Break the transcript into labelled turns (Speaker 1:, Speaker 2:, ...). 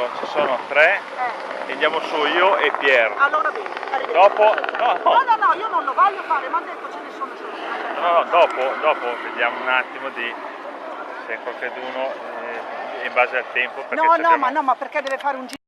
Speaker 1: adesso ci sono 3 e andiamo su io e Pier.
Speaker 2: Allora bene, arrivederci.
Speaker 1: Dopo,
Speaker 2: No, io non lo voglio fare, mi hanno detto ce ne sono solo.
Speaker 1: dopo vediamo un attimo se qualcuno in base al tempo. Perché
Speaker 2: No, ma perché deve fare un giro?